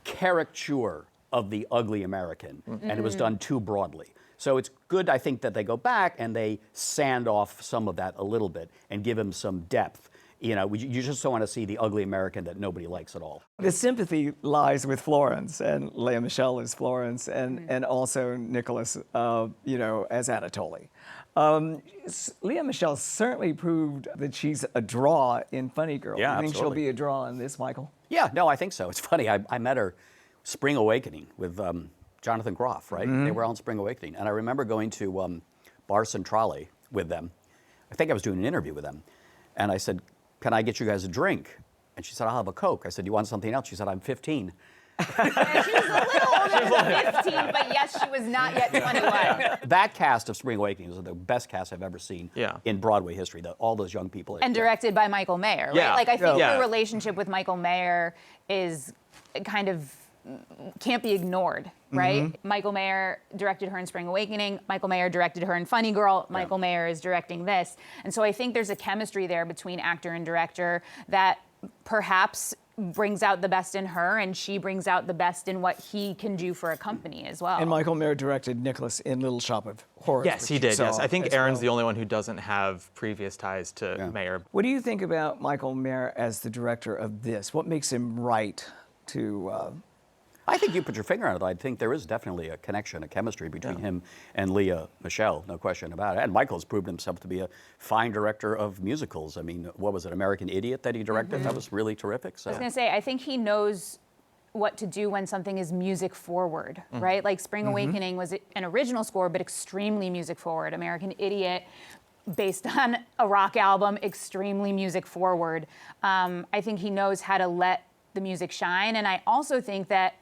caricature of the ugly American, and it was done too broadly. So it's good, I think, that they go back and they sand off some of that a little bit and give him some depth. You just don't want to see the ugly American that nobody likes at all. The sympathy lies with Florence, and Lea Michele is Florence, and also Nicholas, as Anatoly. Lea Michele certainly proved that she's a draw in Funny Girl. Yeah, You think she'll absolutely. be a draw in this, Michael? Yeah, no, I think so. It's funny. I met her Spring Awakening with Jonathan Groff, right? They were on Spring Awakening. And I remember going to Bar Centrale with them. I think I was doing an interview with them. And I said, "Can I get you guys a drink?" And she said, "I'll have a Coke." I said, "You want something else?" She said, "I'm 15. Yeah, she was a little older than 15, but yes, she was not yet 21. That cast of Spring Awakening is the best cast I've ever seen Yeah. in Broadway history. All those young people. And directed by Michael Mayer, right? Yeah. Like, I think Yeah. the relationship with Michael Mayer is kind of can't be ignored, right? Michael Mayer directed her in Spring Awakening. Michael Mayer directed her in Funny Girl. Michael Mayer is directing this. And so I think there's a chemistry there between actor and director that perhaps brings out the best in her, and she brings out the best in what he can do for a company as well. And Michael Mayer directed Nicholas in Little Shop of Horrors. Yes, which he you did. saw Yes, I think as Aaron's well. the only one who doesn't have previous ties to Mayer. What do you think about Michael Mayer as the director of this? What makes him right to... I think you put your finger on it. I think there is definitely a connection, a chemistry between him and Leah Michelle, no question about it. And Michael's proven himself to be a fine director of musicals. I mean, what was it, American Idiot that he directed? That was really terrific. So. I was going to say, I think he knows what to do when something is music forward, right? Like Spring Awakening was an original score, but extremely music forward. American Idiot, based on a rock album, extremely music forward. I think he knows how to let the music shine. And I also think that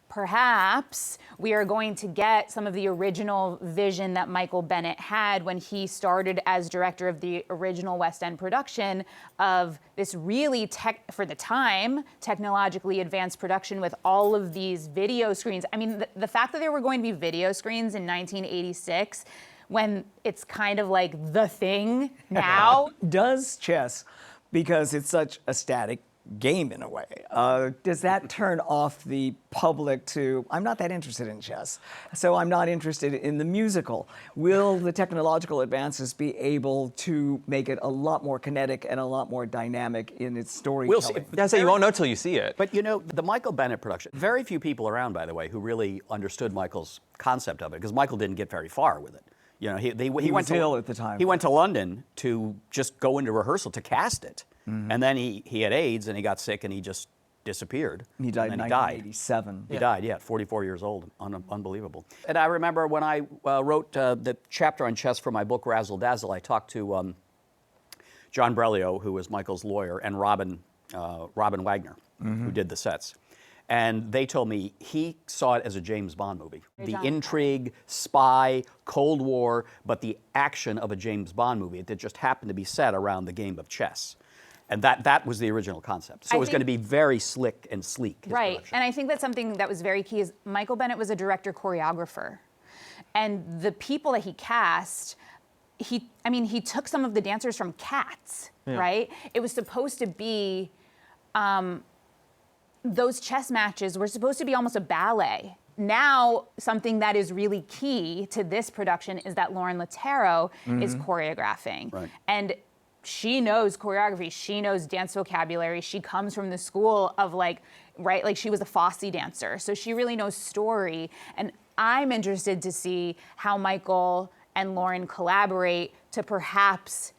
perhaps we are going to get some of the original vision that Michael Bennett had when he started as director of the original West End production of this really, for the time, technologically advanced production with all of these video screens. I mean, the fact that there were going to be video screens in 1986 when it's kind of like the thing now. Does chess, because it's such a static game in a way, does that turn off the public to, I'm not that interested in chess, so I'm not interested in the musical? Will the technological advances be able to make it a lot more kinetic and a lot more dynamic in its storytelling? We'll see. Yeah, so you won't know till you see it. But you know, the Michael Bennett production, very few people around, by the way, who really understood Michael's concept of it, because Michael didn't get very far with it. You know, he was went to, ill at the time. He went to London to just go into rehearsal to cast it. And then he had AIDS and he got sick and he just disappeared. He died And in then 1987. He died, at 44 years old. Unbelievable. And I remember when I wrote the chapter on chess for my book, Razzle Dazzle, I talked to John Brelio, who was Michael's lawyer, and Robin Wagner, who did the sets. And they told me he saw it as a James Bond movie. The intrigue, spy, Cold War, but the action of a James Bond movie that just happened to be set around the game of chess. And that was the original concept. So it was going to be very slick and sleek. Right, and I think that's something that was very key is Michael Bennett was a director-choreographer. And the people that he cast, he took some of the dancers from Cats, right? It was supposed to be, those chess matches were supposed to be almost a ballet. Now, something that is really key to this production is that Lauren Lattero is choreographing. Right. And she knows choreography, she knows dance vocabulary, she comes from the school of like she was a Fosse dancer, so she really knows story. And I'm interested to see how Michael and Lauren collaborate to perhaps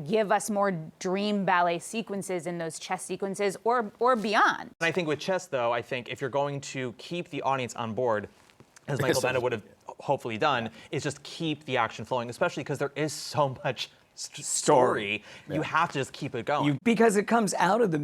give us more dream ballet sequences in those chess sequences or beyond. And I think with chess, though, I think if you're going to keep the audience on board, as Michael Bennett would have hopefully done, is just keep the action flowing, especially because there is so much story. You have to just keep it going. Because it comes out of the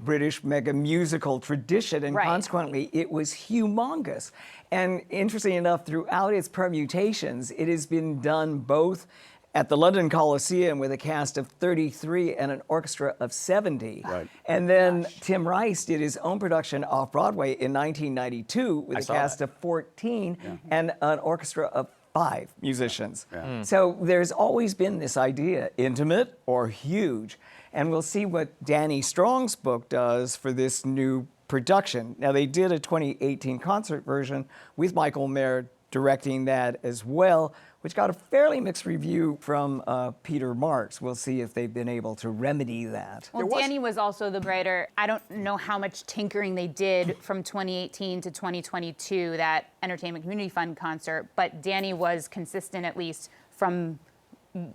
British mega musical tradition, and consequently, it was humongous. And interestingly enough, throughout its permutations, it has been done both at the London Coliseum with a cast of 33 and an orchestra of 70. Right. And then Tim Rice did his own production off Broadway in 1992 with a cast of 14 and an orchestra of 5 musicians. So there's always been this idea, intimate or huge. And we'll see what Danny Strong's book does for this new production. Now, they did a 2018 concert version with Michael Mayer directing that as well, which got a fairly mixed review from Peter Marks. We'll see if they've been able to remedy that. Well, Danny was also the writer. I don't know how much tinkering they did from 2018 to 2022, that Entertainment Community Fund concert, but Danny was consistent at least from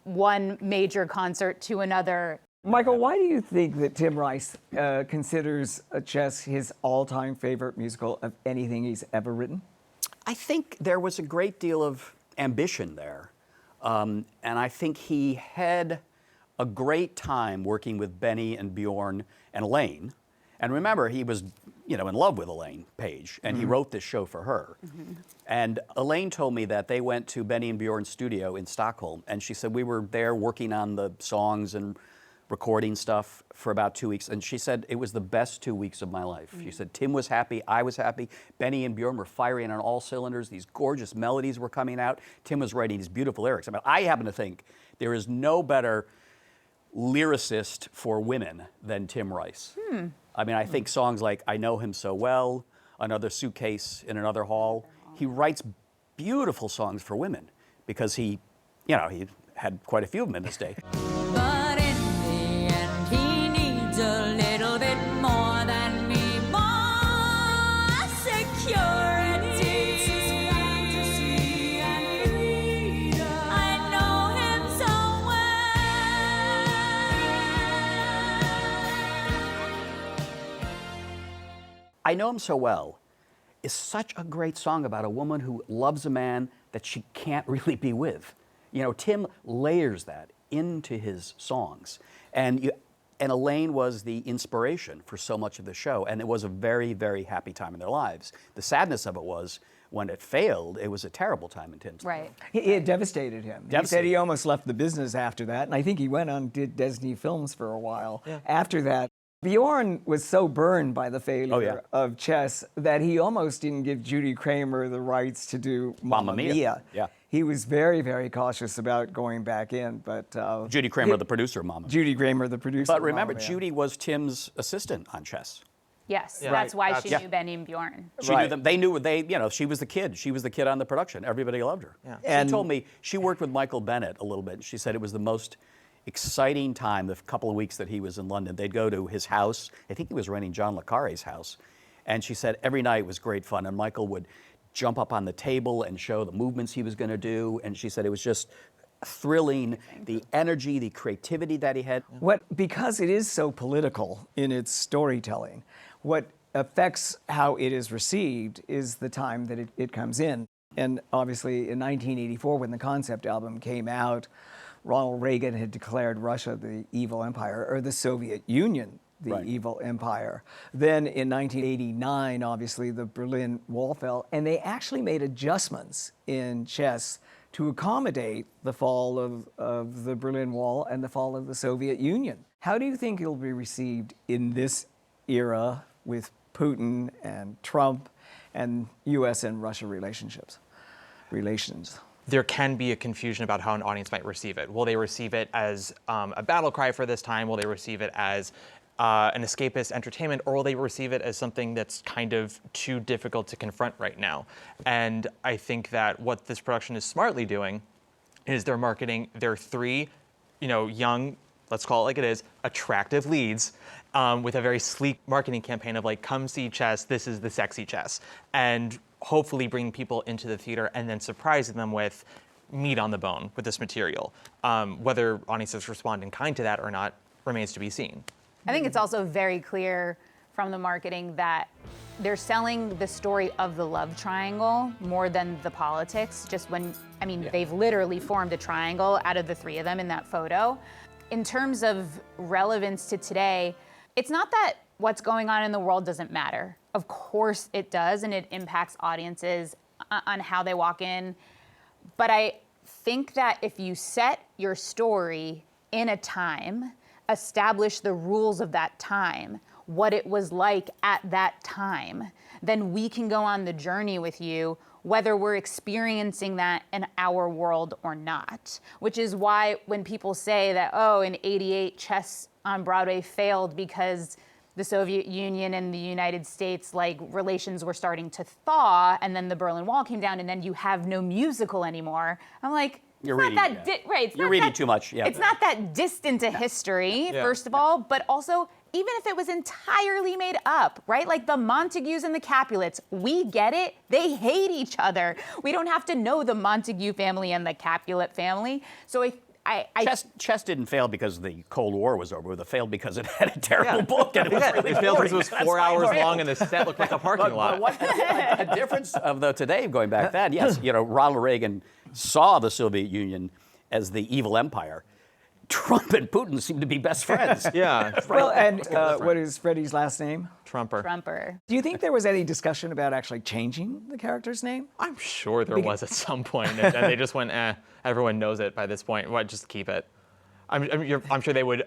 one major concert to another. Michael, why do you think that Tim Rice considers chess his all-time favorite musical of anything he's ever written? I think there was a great deal of ambition there. And I think he had a great time working with Benny and Bjorn and Elaine. And remember, he was, in love with Elaine Page, and he wrote this show for her. And Elaine told me that they went to Benny and Bjorn's studio in Stockholm, and she said we were there working on the songs and recording stuff for about 2 weeks, and she said it was the best 2 weeks of my life. She said Tim was happy, I was happy, Benny and Bjorn were firing on all cylinders, these gorgeous melodies were coming out, Tim was writing these beautiful lyrics. I mean, I happen to think there is no better lyricist for women than Tim Rice. I mean, I think songs like I Know Him So Well, Another Suitcase in Another Hall, he writes beautiful songs for women because he had quite a few of them in this day. But in the end, he needs a little bit more than me, more security. I know him so well. I Know Him So Well is such a great song about a woman who loves a man that she can't really be with. Tim layers that into his songs. And Elaine was the inspiration for so much of the show, and it was a very, very happy time in their lives. The sadness of it was when it failed, it was a terrible time in Tim's life. Right. It devastated him. He said he almost left the business after that, and I think he went on and did Disney films for a while after that. Bjorn was so burned by the failure of Chess that he almost didn't give Judy Kramer the rights to do Mamma Mia. Yeah. He was very, very cautious about going back in, but... Judy Kramer, the producer of Mamma Mia. Judy Kramer, the producer But remember, of Mamma Mia. Judy was Tim's assistant on Chess. Yes, Yeah. that's why she Yeah. knew Benny and Bjorn. She knew them. They knew she was the kid. She was the kid on the production. Everybody loved her. Yeah. And- She told me she worked with Michael Bennett a little bit. She said it was the most exciting time, the couple of weeks that he was in London. They'd go to his house. I think he was renting John le Carré's house. And she said every night was great fun. And Michael would jump up on the table and show the movements he was going to do. And she said it was just thrilling, the energy, the creativity that he had. Because it is so political in its storytelling, what affects how it is received is the time that it comes in. And obviously in 1984, when the concept album came out, Ronald Reagan had declared Russia the evil empire, or the Soviet Union the evil empire. Then in 1989, obviously, the Berlin Wall fell, and they actually made adjustments in Chess to accommodate the fall of the Berlin Wall and the fall of the Soviet Union. How do you think it'll be received in this era with Putin and Trump and U.S. and Russia relations? There can be a confusion about how an audience might receive it. Will they receive it as a battle cry for this time? Will they receive it as an escapist entertainment, or will they receive it as something that's kind of too difficult to confront right now? And I think that what this production is smartly doing is they're marketing their three, young, let's call it like it is, attractive leads with a very sleek marketing campaign of like, come see Chess, this is the sexy Chess. And hopefully bring people into the theater and then surprising them with meat on the bone with this material. Whether audiences respond in kind to that or not remains to be seen. I think it's also very clear from the marketing that they're selling the story of the love triangle more than the politics. They've literally formed a triangle out of the three of them in that photo. In terms of relevance to today, it's not that what's going on in the world doesn't matter. Of course it does, and it impacts audiences on how they walk in. But I think that if you set your story in a time, establish the rules of that time, what it was like at that time, then we can go on the journey with you, whether we're experiencing that in our world or not. Which is why when people say that, in '88, Chess on Broadway failed because the Soviet Union and the United States, relations were starting to thaw, and then the Berlin Wall came down, and then you have no musical anymore. I'm like, You're reading too much. Yeah. It's not that distant a history, first of all, but also, even if it was entirely made up, right? Like the Montagues and the Capulets, we get it. They hate each other. We don't have to know the Montague family and the Capulet family. So Chess didn't fail because the Cold War was over. It failed because it had a terrible book and it was really It failed boring. because it was 4 hours long and the set looked like a parking lot. A difference of today going back then, yes, Ronald Reagan saw the Soviet Union as the evil empire. Trump and Putin seem to be best friends. Yeah. Well, and what is Freddie's last name? Trumper. Trumper. Do you think there was any discussion about actually changing the character's name? I'm sure there was at some point, and they just went, everyone knows it by this point. Why just keep it? I'm sure they would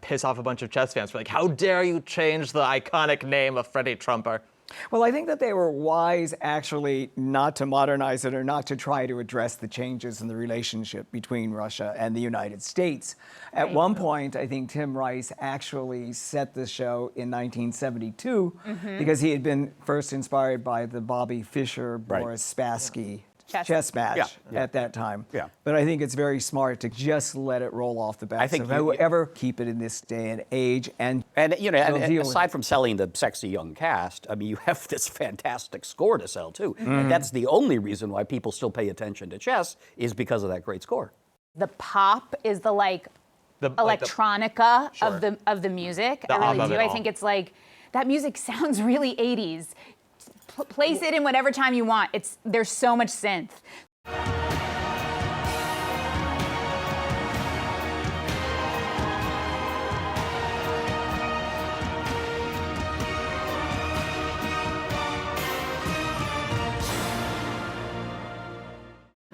piss off a bunch of chess fans for like, how dare you change the iconic name of Freddie Trumper? Well, I think that they were wise actually not to modernize it or not to try to address the changes in the relationship between Russia and the United States. At one point, I think Tim Rice actually set the show in 1972 because he had been first inspired by the Bobby Fischer, Boris Spassky chess match at that time. Yeah. But I think it's very smart to just let it roll off the bat. I think so whoever keep it in this day and age, and you know, they'll and deal with aside it. from selling the sexy young cast, I mean, you have this fantastic score to sell too. And that's the only reason why people still pay attention to chess is because of that great score. The pop is the electronica of the music. I really do. I think it's like that music sounds really 80s. Place it in whatever time you want. There's so much synth.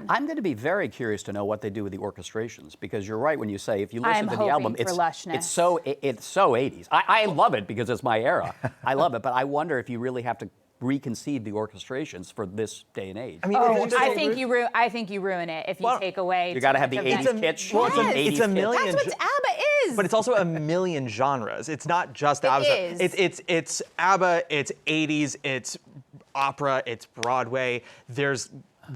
I'm going to be very curious to know what they do with the orchestrations, because you're right when you say if you listen I'm to the album, hoping for lushness. it's so 80s. I love it because it's my era. I love it, but I wonder if you really have to reconceive the orchestrations for this day and age. I mean, I think you ruin it if you take away. You got to have the too much of 80s that. kitsch. Well, and 80s it's a kitsch. million. That's what ABBA is. But it's also a million genres. It's not just It ABBA. is. It's ABBA. It's 80s. It's opera. It's Broadway. There's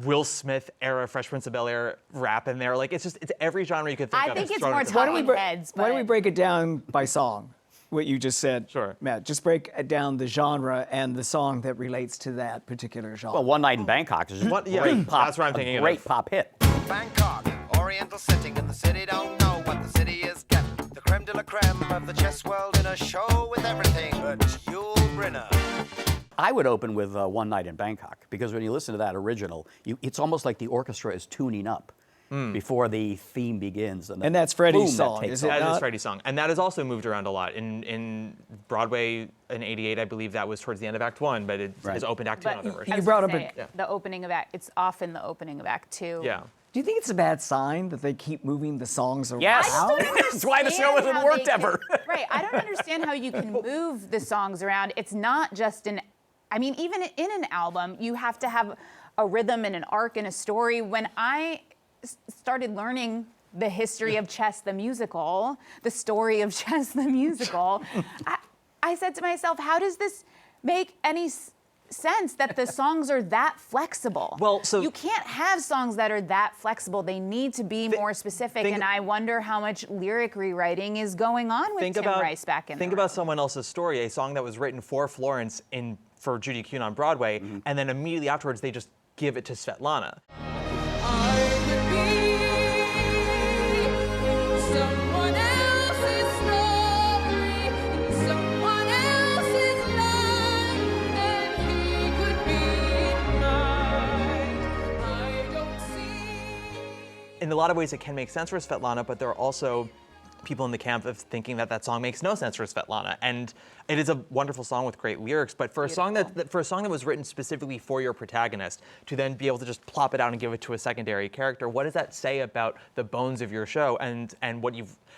Will Smith era Fresh Prince of Bel-Air rap in there. Like it's every genre you could think of. I think is it's thrown more into Why that. don't we talking heads. why don't we but- break it down by song? What you just said, Sure. Matt. Just break down the genre and the song that relates to that particular genre. Well, One Night in Bangkok is just a great pop. That's what I'm thinking a of. great pop hit. Bangkok, Oriental setting, and the city don't know what the city is getting. The creme de la creme of the chess world in a show with everything but Yul Brynner. I would open with One Night in Bangkok, because when you listen to that original, it's almost like the orchestra is tuning up before the theme begins. And that's Freddie's boom, that song, takes is it off. That is not? Freddie's song, and that has also moved around a lot. In Broadway in '88, I believe that was towards the end of Act One, but it has opened Act Two in But other I versions. was brought gonna up say, the opening of Act. It's often the opening of Act Two. Yeah. Do you think it's a bad sign that they keep moving the songs around? Yes. I just don't That's why the show understand hasn't how worked they ever. Right. I don't understand how you can move the songs around. It's not just I mean, even in an album, you have to have a rhythm and an arc and a story. When I started learning the history of Chess the musical, the story of Chess the musical, I said to myself, how does this make any sense that the songs are that flexible? Well, so- you can't have songs that are that flexible. They need to be more specific, and I wonder how much lyric rewriting is going on with Tim Rice back in Think the about room. Someone Else's Story, a song that was written for Florence for Judy Kuhn on Broadway, and then immediately afterwards they just give it to Svetlana. Someone else's story, someone else's life, and he could be mine. I don't see. In a lot of ways, it can make sense for Svetlana, but there are also people in the camp of thinking that that song makes no sense for Svetlana. And it is a wonderful song with great lyrics, but for a song that was written specifically for your protagonist, to then be able to just plop it out and give it to a secondary character, what does that say about the bones of your show and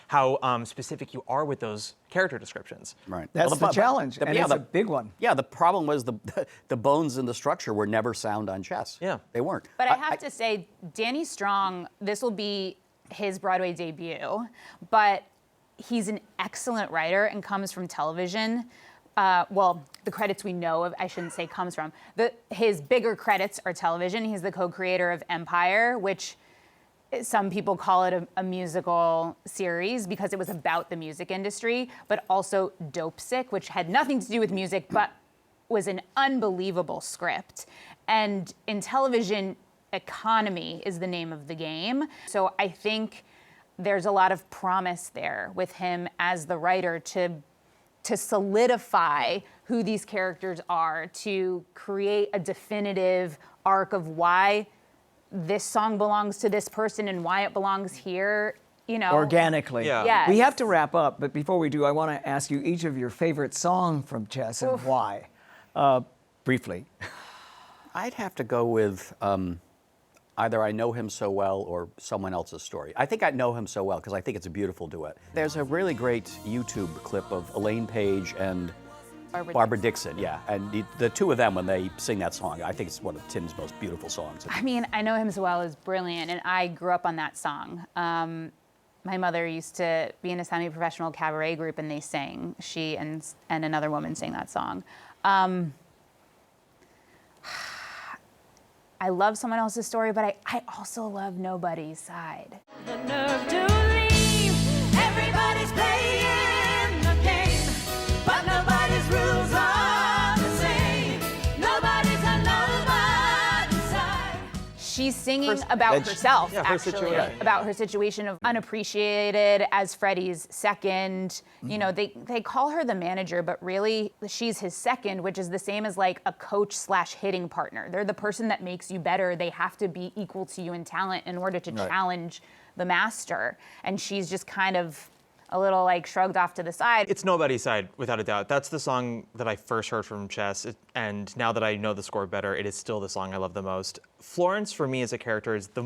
how specific you are with those character descriptions? Right. That's the challenge, and it's a big one. Yeah, the problem was the bones in the structure were never sound on Chess. Yeah. They weren't. But I have to say, Danny Strong, this will be his Broadway debut, but he's an excellent writer and comes from television. Well, the credits we know of, I shouldn't say comes from. His bigger credits are television. He's the co-creator of Empire, which some people call it a musical series because it was about the music industry, but also Dopesick, which had nothing to do with music, but was an unbelievable script. And in television, economy is the name of the game. So I think there's a lot of promise there with him as the writer to solidify who these characters are, to create a definitive arc of why this song belongs to this person and why it belongs here. you know. Organically. Yeah. Yes. We have to wrap up, but before we do, I want to ask you each of your favorite song from Chess and why. Briefly. I'd have to go with either I Know Him So Well or Someone Else's Story. I think I Know Him So Well because I think it's a beautiful duet. There's a really great YouTube clip of Elaine Page and Barbara Dixon, yeah. And the two of them, when they sing that song, I think it's one of Tim's most beautiful songs. I mean, I Know Him So Well is brilliant, and I grew up on that song. My mother used to be in a semi-professional cabaret group, and they sang. She and another woman sang that song. I love Someone Else's Story, but I also love Nobody's Side. The nerve to leave. Everybody's playing the game, but nobody's rules are the same. Nobody's on nobody's side. She's singing about herself, yeah, her actually, situation. about her situation of unappreciated as Freddie's second. You know, they call her the manager, but really she's his second, which is the same as like a coach / hitting partner. They're the person that makes you better. They have to be equal to you in talent in order to challenge the master. And she's just kind of a little like shrugged off to the side. It's Nobody's Side, without a doubt. That's the song that I first heard from Chess, and now that I know the score better, it is still the song I love the most. Florence, for me as a character, has the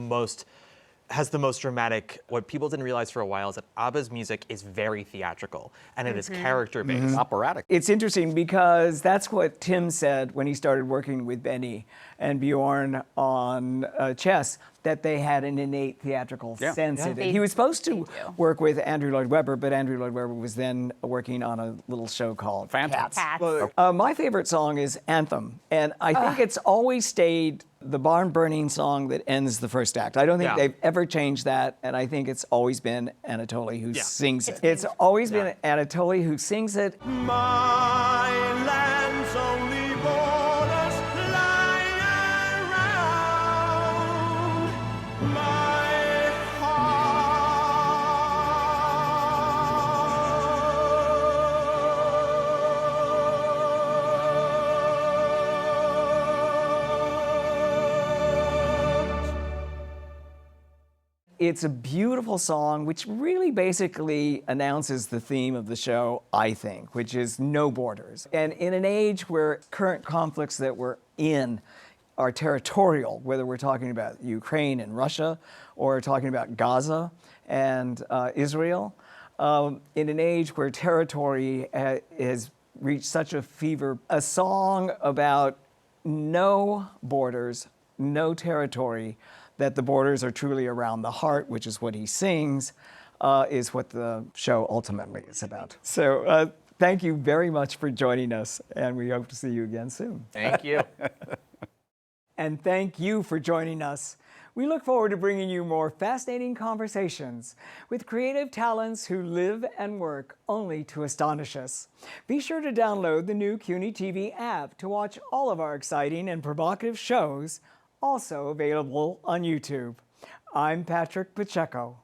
most dramatic. What people didn't realize for a while is that ABBA's music is very theatrical, and it is character-based. Operatic. It's interesting because that's what Tim said when he started working with Benny and Bjorn on Chess, that they had an innate theatrical sense in it. He was supposed to work with Andrew Lloyd Webber, but Andrew Lloyd Webber was then working on a little show called Phantoms. Cats. My favorite song is Anthem, and I think it's always stayed the barn-burning song that ends the first act. I don't think they've ever changed that, and I think it's always been Anatoly who sings it. It's always been Anatoly who sings it. My land's only borders lie around my heart. It's a beautiful song, which really basically announces the theme of the show, I think, which is no borders. And in an age where current conflicts that we're in are territorial, whether we're talking about Ukraine and Russia or talking about Gaza and Israel, in an age where territory has reached such a fever, a song about no borders, no territory, that the borders are truly around the heart, which is what he sings, is what the show ultimately is about. So thank you very much for joining us, and we hope to see you again soon. Thank you. And thank you for joining us. We look forward to bringing you more fascinating conversations with creative talents who live and work only to astonish us. Be sure to download the new CUNY TV app to watch all of our exciting and provocative shows, also available on YouTube. I'm Patrick Pacheco.